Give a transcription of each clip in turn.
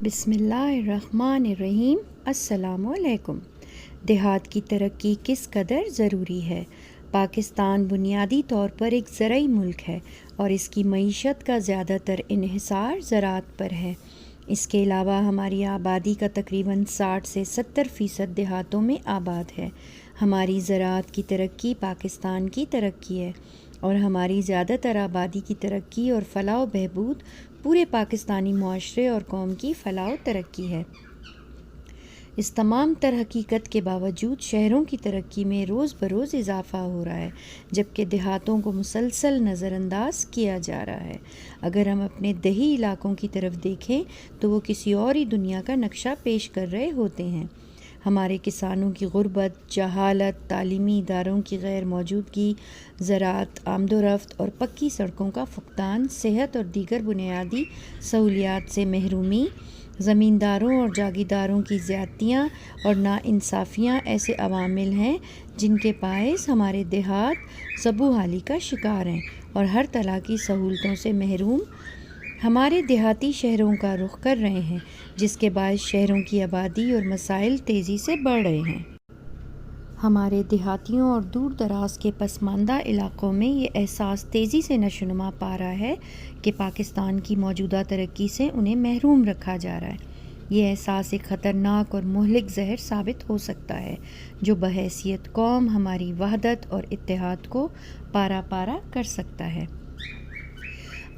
بسم اللہ الرحمن الرحیم۔ السلام علیکم۔ دیہات کی ترقی کس قدر ضروری ہے؟ پاکستان بنیادی طور پر ایک زرعی ملک ہے اور اس کی معیشت کا زیادہ تر انحصار زراعت پر ہے۔ اس کے علاوہ ہماری آبادی کا تقریباً 60 سے 70% دیہاتوں میں آباد ہے۔ ہماری زراعت کی ترقی پاکستان کی ترقی ہے اور ہماری زیادہ تر آبادی کی ترقی اور فلاح و بہبود پورے پاکستانی معاشرے اور قوم کی فلاح و ترقی ہے۔ اس تمام تر حقیقت کے باوجود شہروں کی ترقی میں روز بروز اضافہ ہو رہا ہے، جبکہ دیہاتوں کو مسلسل نظر انداز کیا جا رہا ہے۔ اگر ہم اپنے دیہی علاقوں کی طرف دیکھیں تو وہ کسی اور ہی دنیا کا نقشہ پیش کر رہے ہوتے ہیں۔ ہمارے کسانوں کی غربت، جہالت، تعلیمی اداروں کی غیر موجودگی، زراعت، آمد و رفت اور پکی سڑکوں کا فقدان، صحت اور دیگر بنیادی سہولیات سے محرومی، زمینداروں اور جاگیرداروں کی زیادتیاں اور ناانصافیاں ایسے عوامل ہیں جن کے باعث ہمارے دیہات زبوں حالی کا شکار ہیں اور ہر طرح کی سہولتوں سے محروم ہمارے دیہاتی شہروں کا رخ کر رہے ہیں، جس کے باعث شہروں کی آبادی اور مسائل تیزی سے بڑھ رہے ہیں۔ ہمارے دیہاتیوں اور دور دراز کے پسماندہ علاقوں میں یہ احساس تیزی سے نشو نما پا رہا ہے کہ پاکستان کی موجودہ ترقی سے انہیں محروم رکھا جا رہا ہے۔ یہ احساس ایک خطرناک اور مہلک زہر ثابت ہو سکتا ہے جو بحیثیت قوم ہماری وحدت اور اتحاد کو پارا پارا کر سکتا ہے۔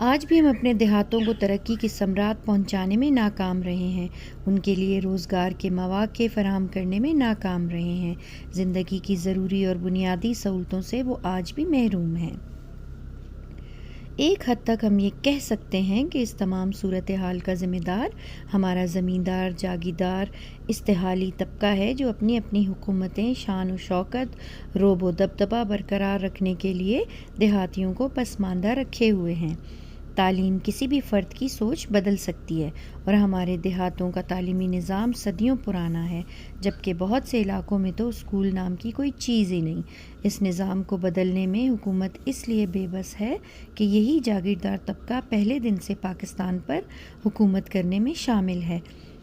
آج بھی ہم اپنے دیہاتوں کو ترقی کی ثمرات پہنچانے میں ناکام رہے ہیں، ان کے لیے روزگار کے مواقع فراہم کرنے میں ناکام رہے ہیں، زندگی کی ضروری اور بنیادی سہولتوں سے وہ آج بھی محروم ہیں۔ ایک حد تک ہم یہ کہہ سکتے ہیں کہ اس تمام صورتحال کا ذمہ دار ہمارا زمیندار، جاگیردار، استحالی طبقہ ہے جو اپنی اپنی حکومتیں شان و شوکت، رعب و دبدبہ برقرار رکھنے کے لیے دیہاتیوں کو پسماندہ رکھے ہوئے ہیں۔ تعلیم کسی بھی فرد کی سوچ بدل سکتی ہے اور ہمارے دیہاتوں کا تعلیمی نظام صدیوں پرانا ہے، جبکہ بہت سے علاقوں میں تو اسکول نام کی کوئی چیز ہی نہیں۔ اس نظام کو بدلنے میں حکومت اس لیے بے بس ہے کہ یہی جاگیردار طبقہ پہلے دن سے پاکستان پر حکومت کرنے میں شامل ہے۔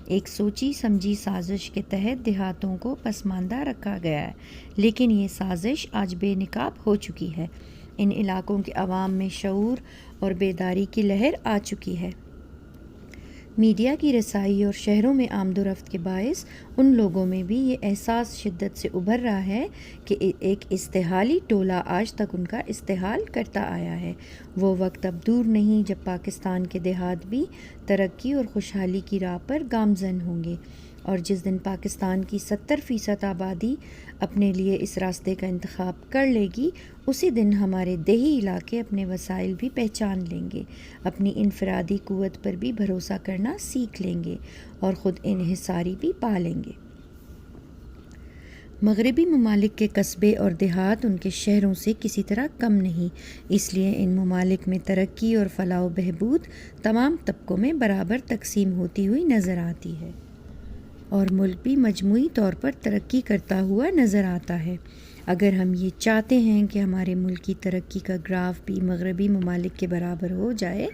ایک سوچی سمجھی سازش کے تحت دیہاتوں کو پسماندہ رکھا گیا ہے، لیکن یہ سازش آج بے نقاب ہو چکی ہے۔ ان علاقوں کے عوام میں شعور اور بیداری کی لہر آ چکی ہے۔ میڈیا کی رسائی اور شہروں میں آمد و رفت کے باعث ان لوگوں میں بھی یہ احساس شدت سے ابھر رہا ہے کہ ایک استحالی ٹولہ آج تک ان کا استحال کرتا آیا ہے۔ وہ وقت اب دور نہیں جب پاکستان کے دیہات بھی ترقی اور خوشحالی کی راہ پر گامزن ہوں گے، اور جس دن پاکستان کی 70% آبادی اپنے لیے اس راستے کا انتخاب کر لے گی، اسی دن ہمارے دیہی علاقے اپنے وسائل بھی پہچان لیں گے، اپنی انفرادی قوت پر بھی بھروسہ کرنا سیکھ لیں گے اور خود انحصاری بھی پا لیں گے۔ مغربی ممالک کے قصبے اور دیہات ان کے شہروں سے کسی طرح کم نہیں، اس لیے ان ممالک میں ترقی اور فلاح و بہبود تمام طبقوں میں برابر تقسیم ہوتی ہوئی نظر آتی ہے، اور ملک بھی مجموعی طور پر ترقی کرتا ہوا نظر آتا ہے۔ اگر ہم یہ چاہتے ہیں کہ ہمارے ملک کی ترقی کا گراف بھی مغربی ممالک کے برابر ہو جائے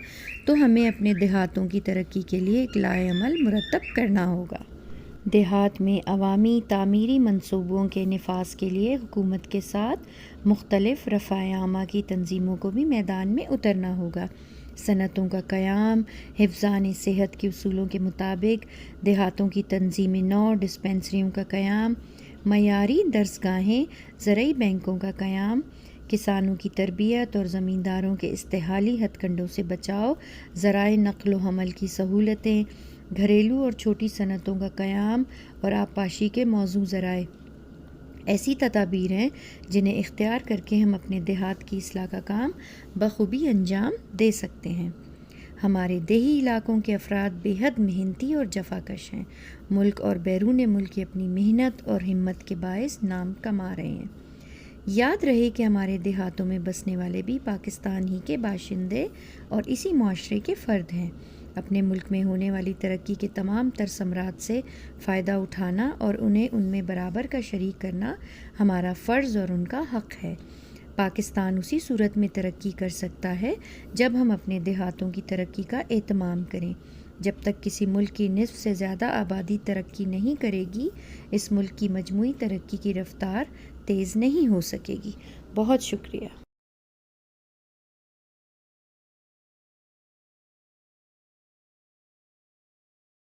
تو ہمیں اپنے دیہاتوں کی ترقی کے لیے ایک لائحہ عمل مرتب کرنا ہوگا۔ دیہات میں عوامی تعمیری منصوبوں کے نفاذ کے لیے حکومت کے ساتھ مختلف رفاہ عامہ کی تنظیموں کو بھی میدان میں اترنا ہوگا۔ صنعتوں کا قیام، حفظان صحت کے اصولوں کے مطابق دیہاتوں کی تنظیم نو، ڈسپنسریوں کا قیام، معیاری درسگاہیں، زرعی بینکوں کا قیام، کسانوں کی تربیت اور زمینداروں کے استحالی ہتھ کنڈوں سے بچاؤ، ذرائع نقل و حمل کی سہولتیں، گھریلو اور چھوٹی صنعتوں کا قیام اور آبپاشی کے موزوں ذرائع ایسی تدابیر ہیں جنہیں اختیار کر کے ہم اپنے دیہات کی اصلاح کا کام بخوبی انجام دے سکتے ہیں۔ ہمارے دیہی علاقوں کے افراد بے حد محنتی اور جفاکش ہیں، ملک اور بیرون ملک اپنی محنت اور ہمت کے باعث نام کما رہے ہیں۔ یاد رہے کہ ہمارے دیہاتوں میں بسنے والے بھی پاکستان ہی کے باشندے اور اسی معاشرے کے فرد ہیں۔ اپنے ملک میں ہونے والی ترقی کے تمام تر ثمرات سے فائدہ اٹھانا اور انہیں ان میں برابر کا شریک کرنا ہمارا فرض اور ان کا حق ہے۔ پاکستان اسی صورت میں ترقی کر سکتا ہے جب ہم اپنے دیہاتوں کی ترقی کا اہتمام کریں۔ جب تک کسی ملک کی نصف سے زیادہ آبادی ترقی نہیں کرے گی، اس ملک کی مجموعی ترقی کی رفتار تیز نہیں ہو سکے گی۔ بہت شکریہ۔